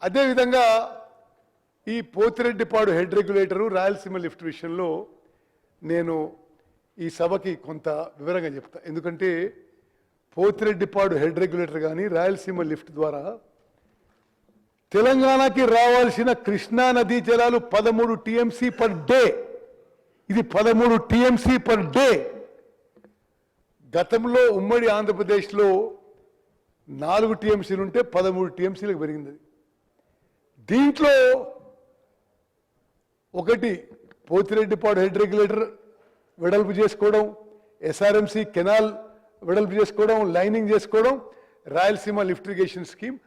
అదేవిధంగా ఈ Pothireddypadu head regulator Rayalaseema lift విషయంలో నేను ఈ సభకి కొంత వివరంగా చెప్తా. ఎందుకంటే పోతిరెడ్డిపాడు హెడ్ రెగ్యులేటర్ కానీ రాయలసీమ లిఫ్ట్ ద్వారా తెలంగాణకి రావాల్సిన కృష్ణా నదీ జలాలు 13 టీఎంసీ పర్ డే. ఇది 13 టీఎంసీ పర్ డే. గతంలో ఉమ్మడి ఆంధ్రప్రదేశ్లో 4 టీఎంసీలు ఉంటే 13 టీఎంసీలకు పెరిగింది. దీంట్లో ఒకటి పోతిరెడ్డిపాడు హెడ్ రెగ్యులేటర్ వెడల్పు చేసుకోవడం, ఎస్ఆర్ఎంసీ కెనాల్ వెడల్పు చేసుకోవడం, లైనింగ్ చేసుకోవడం, రాయలసీమ లిఫ్ట్ ఇరిగేషన్ స్కీమ్.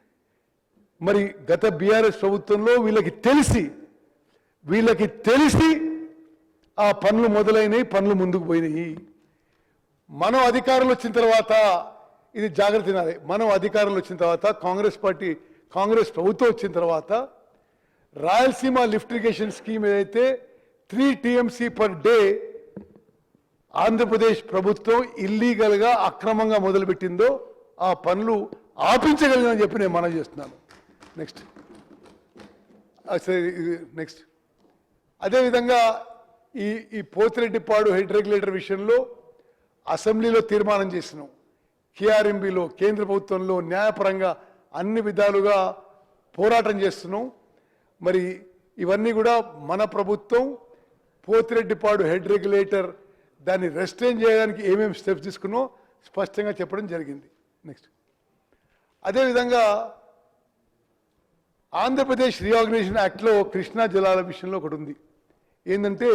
మరి గత బీఆర్ఎస్ ప్రభుత్వంలో వీళ్ళకి తెలిసి ఆ పనులు మొదలైనవి, పనులు ముందుకు పోయినాయి. మనం అధికారంలో వచ్చిన తర్వాత ఇది జాగ్రత్త తినాలి. మనం అధికారంలో వచ్చిన తర్వాత కాంగ్రెస్ ప్రభుత్వం వచ్చిన తర్వాత రాయలసీమ లిఫ్ట్ ఇరిగేషన్ స్కీమ్ ఏదైతే 3 టీఎంసీ పర్ డే ఆంధ్రప్రదేశ్ ప్రభుత్వం ఇల్లీగల్గా అక్రమంగా మొదలుపెట్టిందో ఆ పనులు ఆపించగలిగినని చెప్పి నేను మనవి చేస్తున్నాను. నెక్స్ట్ అదేవిధంగా ఈ పోతిరెడ్డిపాడు హెడ్ రెగ్యులేటర్ విషయంలో అసెంబ్లీలో తీర్మానం చేసినాం. కేఆర్ఎంబీలో కేంద్ర ప్రభుత్వంలో న్యాయపరంగా అన్ని విధాలుగా పోరాటం చేస్తున్నాం. మరి ఇవన్నీ కూడా మన ప్రభుత్వం పోతిరెడ్డిపాడు హెడ్ రెగ్యులేటర్ దాన్ని రెస్ట్రైన్ చేయడానికి ఏమేమి స్టెప్స్ తీసుకున్నో స్పష్టంగా చెప్పడం జరిగింది. నెక్స్ట్ అదేవిధంగా ఆంధ్రప్రదేశ్ రీఆర్గనైజేషన్ యాక్ట్లో కృష్ణా జలాల విషయంలో ఒకటి ఉంది. ఏంటంటే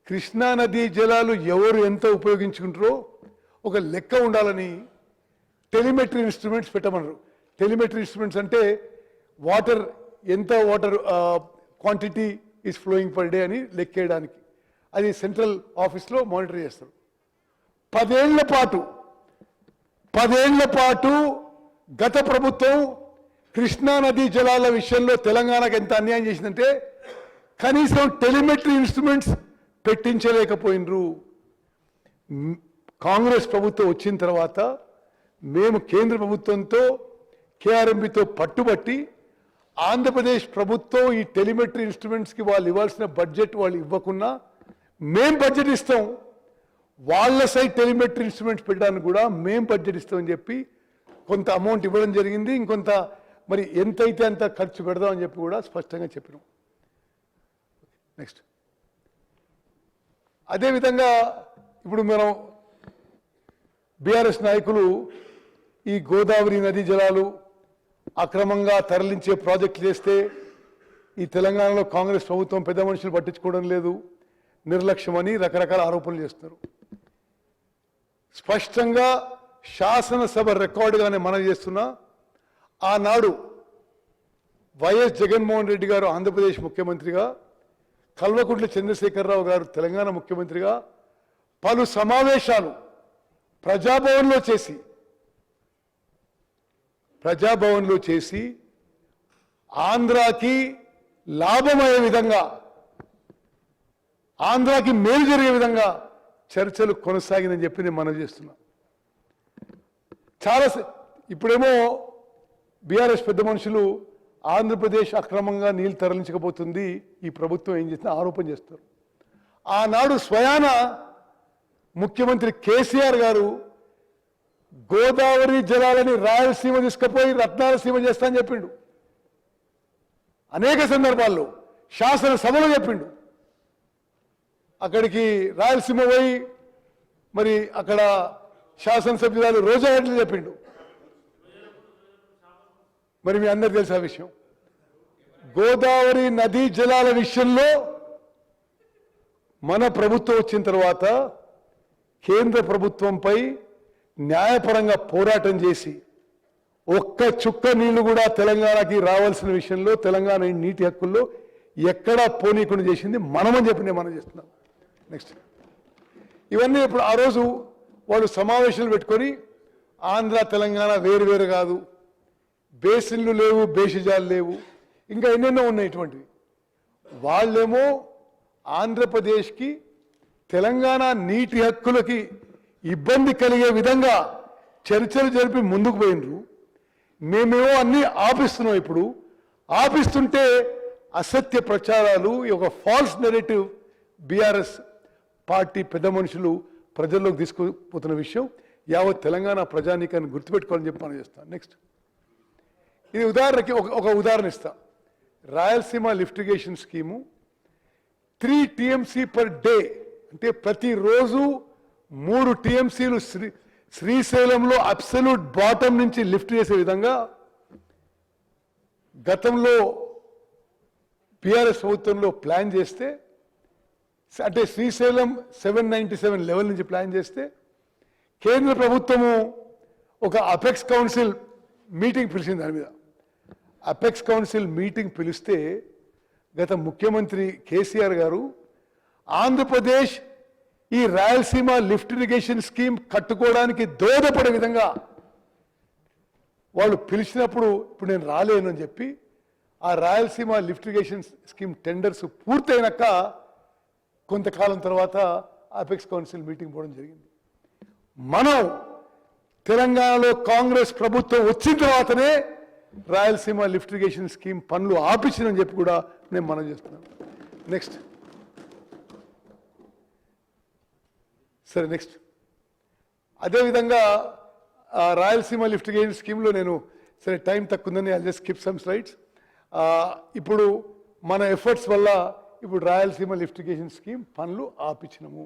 కృష్ణా నదీ జలాలు ఎవరు ఎంత ఉపయోగించుకుంటారో ఒక లెక్క ఉండాలని టెలిమెట్రీ ఇన్స్ట్రుమెంట్స్ పెట్టమన్నారు. టెలిమెట్రీ ఇన్స్ట్రుమెంట్స్ అంటే ఎంత water quantity is flowing per day అని లెక్కేయడానికి. అది సెంట్రల్ ఆఫీస్లో మానిటర్ చేస్తారు. 10 ఏళ్ల పాటు గత ప్రభుత్వం కృష్ణా నదీ జలాల విషయంలో తెలంగాణకు ఎంత అన్యాయం చేసిందంటే కనీసం టెలిమెట్రీ ఇన్స్ట్రుమెంట్స్ పెట్టించలేకపోయినరు. కాంగ్రెస్ ప్రభుత్వం వచ్చిన తర్వాత మేము కేంద్ర ప్రభుత్వంతో కేఆర్ఎంబీతో పట్టుబట్టి ఆంధ్రప్రదేశ్ ప్రభుత్వం ఈ టెలిమెట్రీ ఇన్స్ట్రుమెంట్స్కి వాళ్ళు ఇవ్వాల్సిన బడ్జెట్ వాళ్ళు ఇవ్వకున్నా మేం బడ్జెట్ ఇస్తాం, వాళ్ళ సైడ్ టెలిమెట్రీ ఇన్స్ట్రుమెంట్స్ పెట్టడానికి కూడా మేం బడ్జెట్ ఇస్తామని చెప్పి కొంత అమౌంట్ ఇవ్వడం జరిగింది. ఇంకొంత మరి ఎంతైతే అంత ఖర్చు పెడదామని చెప్పి కూడా స్పష్టంగా చెప్పినాం. నెక్స్ట్ అదేవిధంగా ఇప్పుడు మనం బీఆర్ఎస్ నాయకులు ఈ గోదావరి నదీ జలాలు అక్రమంగా తరలించే ప్రాజెక్టులు చేస్తే ఈ తెలంగాణలో కాంగ్రెస్ ప్రభుత్వం పెద్ద మనుషులు పట్టించుకోవడం లేదు, నిర్లక్ష్యమని రకరకాల ఆరోపణలు చేస్తున్నారు. స్పష్టంగా శాసనసభ రికార్డుగానే మనవి చేస్తున్నా, ఆనాడు వైఎస్ జగన్మోహన్ రెడ్డి గారు ఆంధ్రప్రదేశ్ ముఖ్యమంత్రిగా, కల్వకుంట్ల చంద్రశేఖరరావు గారు తెలంగాణ ముఖ్యమంత్రిగా పలు సమావేశాలు ప్రజాభవన్లో చేసి ఆంధ్రాకి లాభమయ్యే విధంగా, ఆంధ్రాకి మేలు జరిగే విధంగా చర్చలు కొనసాగిందని చెప్పి నేను మనవి చేస్తున్నా. ఇప్పుడేమో బీఆర్ఎస్ పెద్ద మనుషులు ఆంధ్రప్రదేశ్ అక్రమంగా నీళ్లు తరలించకపోతుంది, ఈ ప్రభుత్వం ఏం చేస్తుందో ఆరోపణ చేస్తారు. ఆనాడు స్వయాన ముఖ్యమంత్రి కేసీఆర్ గారు గోదావరి జలాలని రాయలసీమ తీసుకుపోయి రత్నాలసీమ చేస్తా అని చెప్పిండు. అనేక సందర్భాల్లో శాసనసభలో చెప్పిండు. అక్కడికి రాయలసీమ పోయి మరి అక్కడ శాసనసభ్యురాలు రోజా ఎట్లా చెప్పిండు. మరి మీ అందరు తెలుసు ఆ విషయం. గోదావరి నదీ జలాల విషయంలో మన ప్రభుత్వం వచ్చిన తర్వాత కేంద్ర ప్రభుత్వంపై న్యాయపరంగా పోరాటం చేసి ఒక్క చుక్క నీళ్లు కూడా తెలంగాణకి రావాల్సిన విషయంలో తెలంగాణ నీటి హక్కుల్లో ఎక్కడా పోనీకుండా చేసింది మనమని చెప్పి నేను మనం చేస్తున్నాం. నెక్స్ట్ ఇవన్నీ ఇప్పుడు ఆ రోజు వాళ్ళు సమావేశాలు పెట్టుకొని ఆంధ్ర తెలంగాణ వేరు వేరు కాదు, బేసిన్లు లేవు, బేసిజాలు లేవు, ఇంకా ఎన్నెన్నో ఉన్నాయి ఇటువంటివి. వాళ్ళేమో ఆంధ్రప్రదేశ్కి తెలంగాణ నీటి హక్కులకి ఇబ్బంది కలిగే విధంగా చర్చలు జరిపి ముందుకు పోయినరు. మేమేమో అన్నీ ఆపిస్తున్నాం. ఇప్పుడు ఆపిస్తుంటే అసత్య ప్రచారాలు, ఒక ఫాల్స్ నెరేటివ్ బీఆర్ఎస్ పార్టీ పెద్ద మనుషులు ప్రజల్లోకి తీసుకుపోతున్న విషయం యావత్ తెలంగాణ ప్రజానీకాన్ని గుర్తుపెట్టుకోవాలని చెప్పి మనం చేస్తాం. నెక్స్ట్, ఇది ఉదాహరణకి ఒక ఉదాహరణ ఇస్తా. Rayalaseema lift irrigation scheme 3 TMC per day, అంటే ప్రతిరోజు 3 TMCలు శ్రీశైలంలో అబ్సల్యూట్ బాటం నుంచి లిఫ్ట్ చేసే విధంగా గతంలో బీఆర్ఎస్ ప్రభుత్వంలో ప్లాన్ చేస్తే, అంటే శ్రీశైలం 797 లెవెల్ నుంచి ప్లాన్ చేస్తే కేంద్ర ప్రభుత్వము ఒక అపెక్స్ కౌన్సిల్ మీటింగ్ పిలిచింది. దాని మీద అపెక్స్ కౌన్సిల్ మీటింగ్ పిలిస్తే గత ముఖ్యమంత్రి కేసీఆర్ గారు ఆంధ్రప్రదేశ్ ఈ రాయలసీమ లిఫ్ట్ ఇరిగేషన్ స్కీమ్ కట్టుకోవడానికి దోహదపడే విధంగా వాళ్ళు పిలిచినప్పుడు ఇప్పుడు నేను రాలేను అని చెప్పి ఆ Rayalaseema lift irrigation scheme tenders పూర్తయినాక కొంతకాలం తర్వాత అపెక్స్ కౌన్సిల్ మీటింగ్ పోవడం జరిగింది. మనం తెలంగాణలో కాంగ్రెస్ ప్రభుత్వం వచ్చిన తర్వాతనే రాయలసీమ లిఫ్ట్ ఇరిగేషన్ స్కీమ్ పనులు ఆపించిందని చెప్పి కూడా నేను మనం చేస్తున్నాను. నెక్స్ట్, సరే నెక్స్ట్, అదేవిధంగా రాయలసీమ లిఫ్ట్ ఇరిగేషన్ స్కీమ్లో నేను సరే టైం తక్కువ ఉందని I just skip some slides. ఇప్పుడు మన ఎఫర్ట్స్ వల్ల ఇప్పుడు రాయలసీమ లిఫ్ట్ ఇరిగేషన్ స్కీమ్ పనులు ఆపించినము.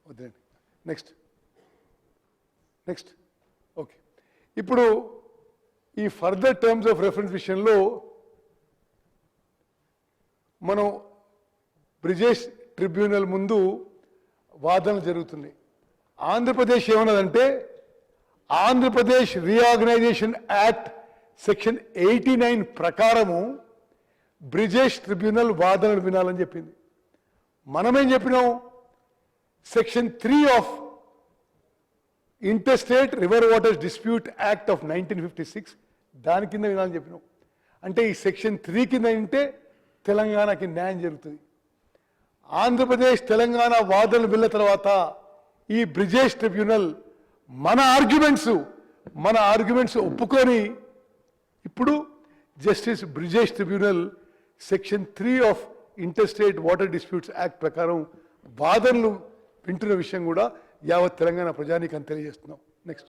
వద్దండి, నెక్స్ట్ నెక్స్ట్ ఓకే. ఇప్పుడు ఈ ఫర్దర్ టర్మ్స్ ఆఫ్ రెఫరెన్స్ విషయంలో మనం బ్రిజేష్ ట్రిబ్యునల్ ముందు వాదనలు జరుగుతున్నాయి. ఆంధ్రప్రదేశ్ ఏమన్నదంటే ఆంధ్రప్రదేశ్ రీఆర్గనైజేషన్ యాక్ట్ సెక్షన్ 89 ప్రకారము బ్రిజేష్ ట్రిబ్యునల్ వాదనలు వినాలని చెప్పింది. మనమేం చెప్పినాం, section 3 of interstate river waters dispute act of 1956 దాని కింద వినాలని చెప్పినాం. అంటే ఈ సెక్షన్ 3 కింద వింటే తెలంగాణకి న్యాయం జరుగుతుంది. ఆంధ్రప్రదేశ్ తెలంగాణ వాదనలు విన్న తర్వాత ఈ బ్రిజేష్ ట్రిబ్యునల్ మన ఆర్గ్యుమెంట్స్ ఒప్పుకొని ఇప్పుడు justice Brijesh tribunal section 3 of interstate water disputes act ప్రకారం వాదనలు వింటున్న విషయం కూడా యావత్ తెలంగాణ ప్రజానీకాన్ని తెలియజేస్తున్నాం. నెక్స్ట్,